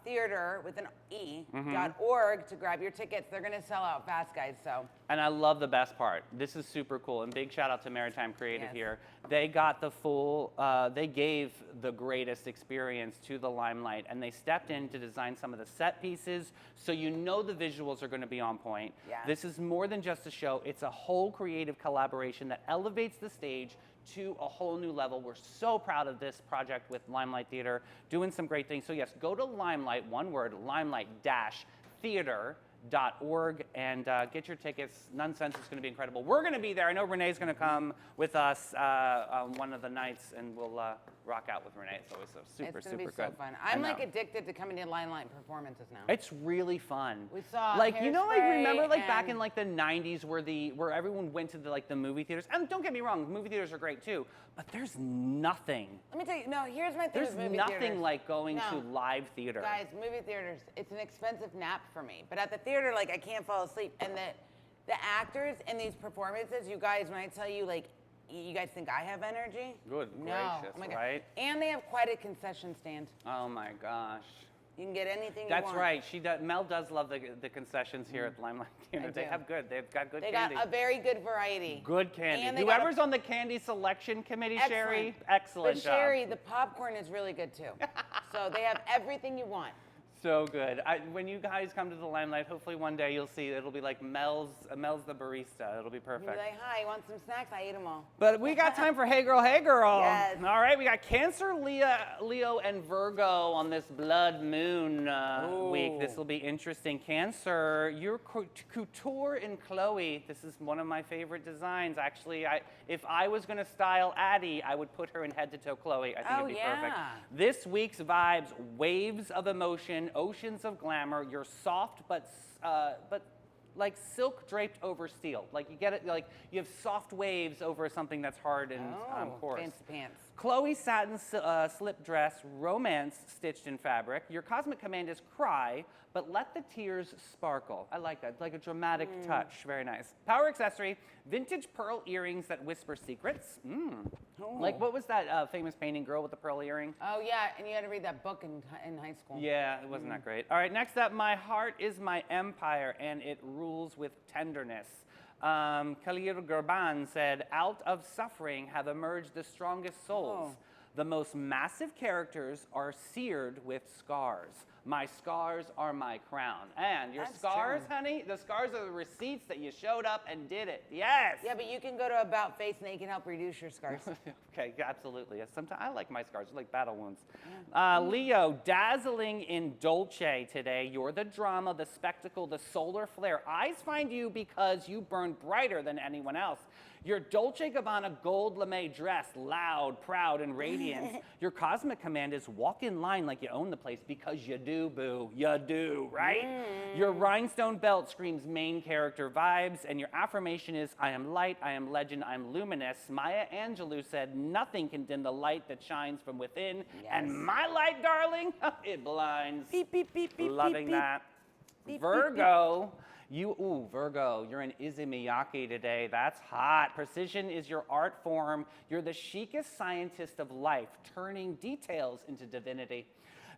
Theater with an Mm-hmm. .org to grab your tickets. They're gonna sell out fast, guys. So And I love the best part. This is super cool. And big shout out to Maritime Creative Yes. here. They got the full, they gave the greatest experience to the Limelight. And they stepped in to design some of the set pieces. So you know the visuals are going to be on point. Yeah. This is more than just a show. It's a whole creative collaboration that elevates the stage to a whole new level. We're so proud of this project with Limelight Theater, doing some great things. So yes, go to Limelight, one word, limelight-theater.org and get your tickets. Nonsense is going to be incredible. We're going to be there. I know Renee's going to come with us on one of the nights, and we'll rock out with Renee. It's always so super, it's gonna super be so good. fun. I I'm like know. addicted to coming to Limelight performances now. It's really fun. We saw like you know like Hairspray remember like back and- in like the 90s where everyone went to the movie theaters. And don't get me wrong, movie theaters are great too, but there's nothing. Let me tell you. No, here's my thing There's with movie nothing theaters. like going No. to live theater. Guys, movie theaters, it's an expensive nap for me. But at the theater, like I can't fall asleep. And the actors in these performances, you guys, when I tell you like, you guys think I have energy? Good No. gracious, Oh my God. right? And they have quite a concession stand. Oh my gosh. You can get anything you That's want. right. Mel does love the concessions here at Limelight Theater. They do. have good. They've got good They candy. got a very good variety. Good candy. And they got a- Whoever's on the candy selection committee, Sherry, Excellent. excellent But job. Sherry, the popcorn is really good too. So they have everything you want. So good. When you guys come to the Limelight, hopefully one day you'll see it'll be like Mel's the barista. It'll be You'll perfect. be like, hi, you want some snacks? I ate them all. But we got time for Hey Girl, Hey Girl. Yes. All right, we got Cancer, Leo, and Virgo on this blood moon week. This will be interesting. Cancer, your couture in Chloe. This is one of my favorite designs. Actually, if I was going to style Addie, I would put her in head to toe Chloe. I think Oh, it'd be perfect. yeah. This week's vibes: waves of emotion, oceans of glamour. You're soft, but like silk draped over steel. Like you get it, like you have soft waves over something that's hard and coarse. Fancy pants. Chloe satin slip dress, romance stitched in fabric. Your cosmic command is cry, but let the tears sparkle. I like that, like a dramatic touch. Very nice. Power accessory, vintage pearl earrings that whisper secrets. Like what was that famous painting girl with the pearl earring? Oh yeah, and you had to read that book in high school. Yeah, it wasn't that great. All right, next up, my heart is my empire, and it rules with tenderness. Khalil Gurban said, out of suffering have emerged the strongest souls. The most massive characters are seared with scars. My scars are my crown. And your That's scars, true. honey, the scars are the receipts that you showed up and did it. Yes. Yeah, but you can go to About Face and they can help reduce your scars. Okay, yeah, absolutely. Yes, sometimes I like my scars, they're like battle wounds. Leo, dazzling in Dolce today. You're the drama, the spectacle, the solar flare. Eyes find you because you burn brighter than anyone else. Your Dolce & Gabbana gold lame dress, loud, proud, and radiant. Your cosmic command is walk in line like you own the place because you do, boo. You do, right? Your rhinestone belt screams main character vibes, and your affirmation is, I am light, I am legend, I'm luminous. Maya Angelou said, nothing can dim the light that shines from within. And my light, darling, it blinds. Beep, beep, beep, beep, Loving beep, that. beep, Virgo. Virgo, you're an Issey Miyake today. That's hot. Precision is your art form. You're the chicest scientist of life, turning details into divinity.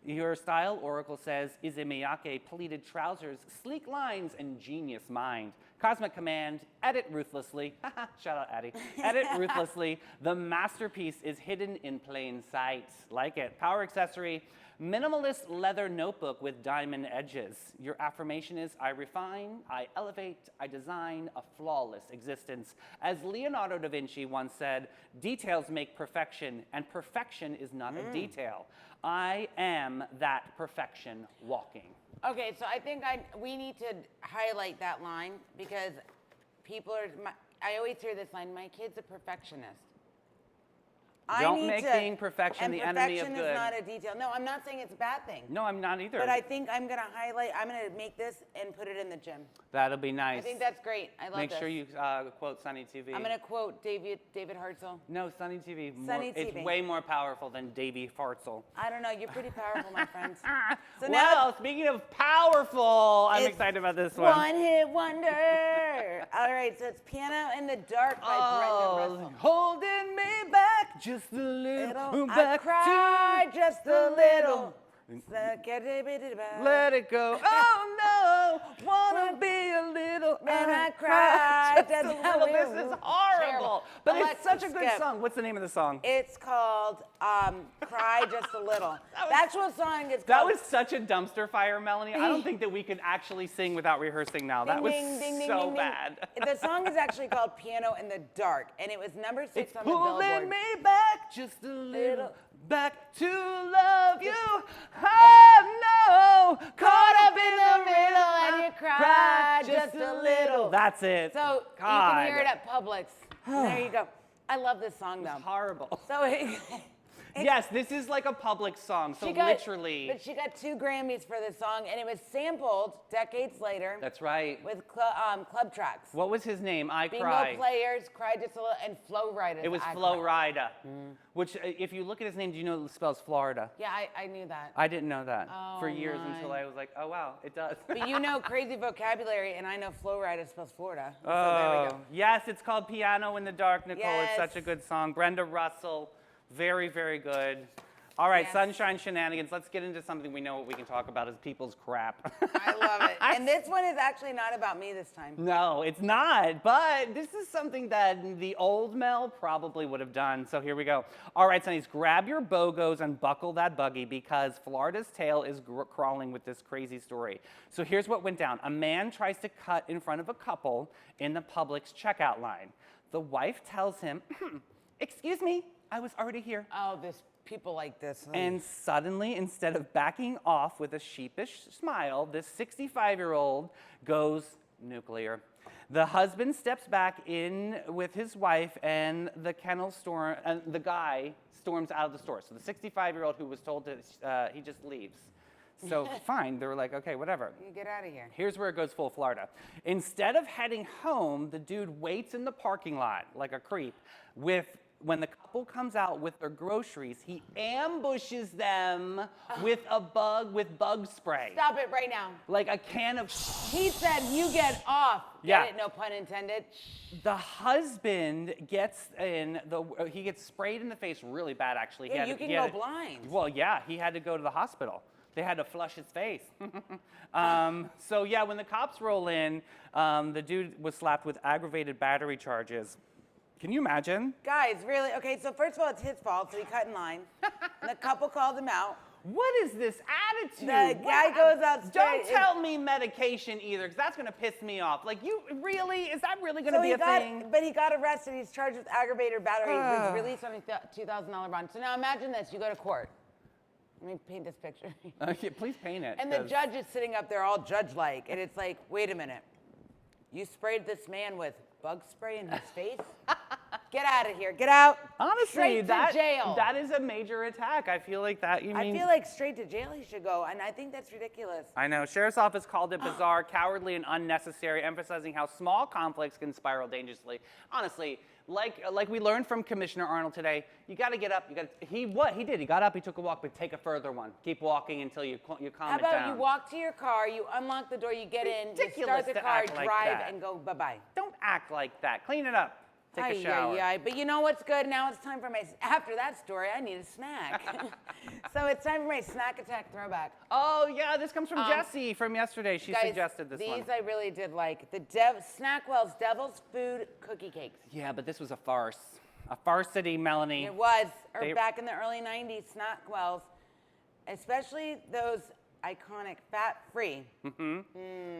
Your style, Oracle says, Issey Miyake, pleated trousers, sleek lines, and genius mind. Cosmic Command, edit ruthlessly. Shout out, Addie. Edit ruthlessly. The masterpiece is hidden in plain sight. Like it. Power accessory, minimalist leather notebook with diamond edges. Your affirmation is, I refine, I elevate, I design a flawless existence. As Leonardo da Vinci once said, details make perfection, and perfection is not a detail. I am that perfection walking. Okay, so I think we need to highlight that line because people are. I always hear this line. My kid's a perfectionist. Don't make being perfection and the enemy of perfection good. is not a detail. No, I'm not saying it's a bad thing. No, I'm not either. But I think I'm gonna make this and put it in the gym. That'll be nice. I think that's great. I love Make this. sure you quote Sunny TV. I'm gonna quote David Hartzell. No, Sunny TV. Sunny It's TV. way more powerful than Davey Fartzell. I don't know. You're pretty powerful, my friend. So Well, speaking of powerful, I'm It's excited about this one. One hit wonder. All right, so it's Piano in the Dark by Brenda Russell. Holding me back just a little. I Back cried to just a little. Let Let it go. Oh no, wanna be a little. And I cried just a just a little. This little. is horrible, Terrible. but Alexa, it's such a good skip. song. What's the name of the song? It's called Cry Just a Little. The actual song is That called was such a dumpster fire, Melanie. I don't think that we could actually sing without rehearsing now. That Ding, was ding, ding, ding, so ding, ding. bad. The song is actually called Piano in the Dark, and it was number 6 It's on the Billboard. pulling me back just a little, Little. back to love you. Oh no, caught up in the middle, and you cried just a little. That's it. So you can hear it at Publix. There you go. I love this song though. Horrible. So Yes, this is like a public song. So literally. But she got 2 Grammys for this song, and it was sampled decades later That's right. with club tracks. What was his name? I Bingo Cry. Players, Cry Just a Little, and Flo Rida. It was Flo Rida, which if you look at his name, do you know it spells Florida? Yeah, I knew that. I didn't know that for Oh, years my. until I was like, oh wow, it does. But you know crazy vocabulary, and I know Flo Rida spells Florida. So there we Oh, go. yes, it's called Piano in the Dark, Nicole. It's Yes. such a good song. Brenda Russell, very, very good. All right, Yes. Sunshine Shenanigans. Let's get into something we know what we can talk about is people's crap. I love it. And this one is actually not about me this time. No, it's not. But this is something that the old Mel probably would have done. So here we go. All right, Sonnies, grab your BOGOs and buckle that buggy because Florida's tail is crawling with this crazy story. So here's what went down. A man tries to cut in front of a couple in the Publix checkout line. The wife tells him, excuse me, I was already here. Oh, this people like this. And suddenly, instead of backing off with a sheepish smile, this 65-year-old goes nuclear. The husband steps back in with his wife, and the guy storms out of the store. So the 65-year-old who was told to, he just leaves. So fine, they were like, okay, whatever. You get out of here. Here's where it goes full Florida. Instead of heading home, the dude waits in the parking lot like a creep. When the couple comes out with their groceries, he ambushes them with bug spray. Stop it right now. Like a can of. He said, you get off. Yeah. Get it? No pun intended. The husband gets he gets sprayed in the face really bad, actually. Yeah, you can go blind. Well, yeah, he had to go to the hospital. They had to flush his face. So yeah, when the cops roll in, the dude was slapped with aggravated battery charges. Can you imagine? Guys, really? Okay, so first of all, it's his fault, so he cut in line. And the couple called him out. What is this attitude? The guy goes upstairs. Don't tell me medication either, because that's going to piss me off. Like, you really? Is that really going to be a thing? But he got arrested. He's charged with aggravated battery. He's released on a $2,000 bond. So now imagine this. You go to court. Let me paint this picture. Yeah, please paint it. And the 'cause- judge is sitting up there all judge-like. And it's like, wait a minute. You sprayed this man with bug spray in his face? Get out of here. Get out. Honestly, straight that to jail. that is a major attack. I feel like that. I feel like straight to jail he should go, and I think that's ridiculous. I know. Sheriff's office called it bizarre, cowardly, and unnecessary, emphasizing how small conflicts can spiral dangerously. Honestly, like we learned from Commissioner Arnold today, you got to get up. He did. He got up. He took a walk, but take a further one. Keep walking until you calm How it about down. you walk to your car, you unlock the door, you get in, you Ridiculous start the to car, act like drive, that. and go bye-bye. Don't act like that. Clean it up. Take a shower. But you know what's good? Now it's time for after that story, I need a snack. So it's time for my snack attack throwback. Oh yeah, this comes from Jessie from yesterday. She Guys, suggested this one. These I really did like. The Snackwell's Devil's Food Cookie Cakes. Yeah, but this was a farce. A farcity, Melanie. It was, They- back in the early 90s, Snackwell's, especially those iconic fat-free.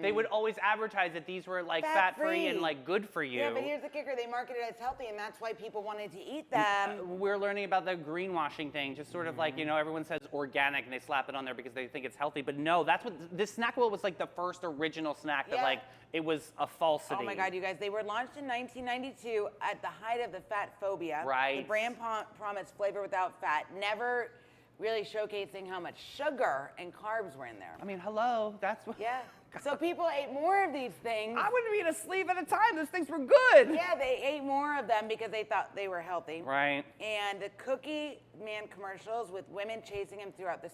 They would always advertise that these were like Fat-free. fat-free and like good for you. Yeah, but here's the kicker. They marketed it as healthy, and that's why people wanted to eat them. We're learning about the greenwashing thing, just sort of like, everyone says organic and they slap it on there because they think it's healthy. But no, that's what this Snackwell was like the first original snack that Yeah. like it was a falsity. Oh my God, you guys! They were launched in 1992 at the height of the fat phobia. Right. The brand promised flavor without fat, never really showcasing how much sugar and carbs were in there. I mean, hello, that's what. Yeah. So people ate more of these things. I wouldn't eat a sleeve at a time. Those things were good. Yeah, they ate more of them because they thought they were healthy. Right. And the Cookie Man commercials with women chasing him throughout the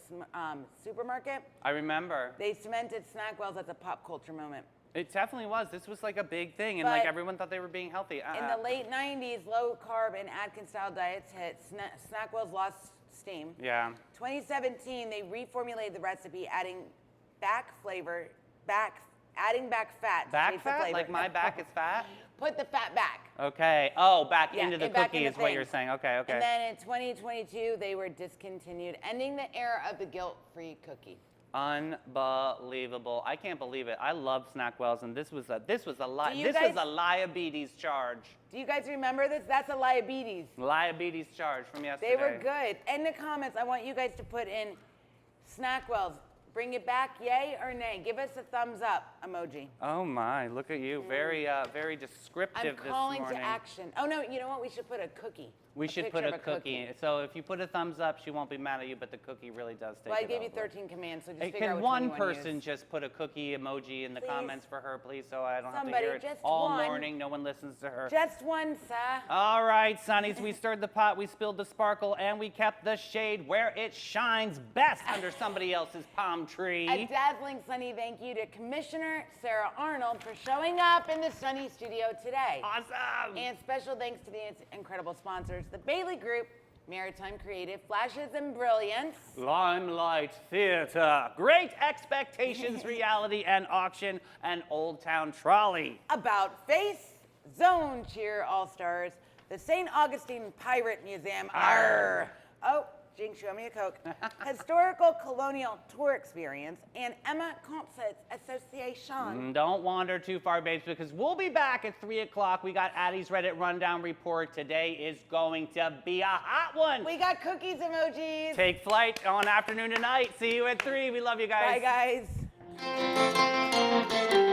supermarket, I remember. they cemented Snackwell's as a pop culture moment. It definitely was. This was like a big thing, and like But everyone thought they were being healthy. In the late 90s, low carb and Atkins style diets hit. Snackwell's lost steam. Yeah. 2017, they reformulated the recipe, adding back fat. to Back chase the fat? flavor. Like my back is fat? Put the fat back. Okay. Oh, back Yeah, into the and back cookie in the is what you're thing. saying. Okay, okay. And then in 2022, they were discontinued, ending the era of the guilt-free cookie. Unbelievable. I can't believe it. I love Snackwells, and this was a Do you this guys- was a liabilities charge. Do you guys remember this? That's a liabilities. Liabilities charge from yesterday. They were good. In the comments, I want you guys to put in Snackwells. Bring it back, yay or nay? Give us a thumbs up emoji. Oh my, look at you. Very very descriptive I'm this calling morning. to action. Oh no, you know what? We should put a cookie. We should put picture a of cookie. So if you put a thumbs up, she won't be mad at you, but the cookie really does take Well, I it gave you over. 13 commands, so just Hey, figure out can which one you one want to person use. just put a cookie emoji in the Please. comments for her, please, so I don't Somebody, have to hear it just all one. morning. No one listens to her. Just one, sir. All right, Sonnies, we stirred the pot, we spilled the sparkle, and we kept the shade where it shines best under somebody else's palm tree. A dazzling sunny thank you to Commissioner Sarah Arnold for showing up in the Sunny Studio today. Awesome! And special thanks to the incredible sponsors, the Bailey Group, Maritime Creative, Flashes and Brilliance. Limelight Theater, Great Expectations Reality and Auction, and Old Town Trolley. About Face, Zone Cheer All-Stars, the St. Augustine Pirate Museum. Arr. Oh, Jinx, show me a Coke. Historical Colonial Tour Experience, and Emma Concerts Association. Don't wander too far, babes, because we'll be back at 3 o'clock. We got Addie's Reddit Rundown Report. Today is going to be a hot one. We got cookies emojis. Take flight on afternoon tonight. See you at 3. We love you guys. Bye, guys.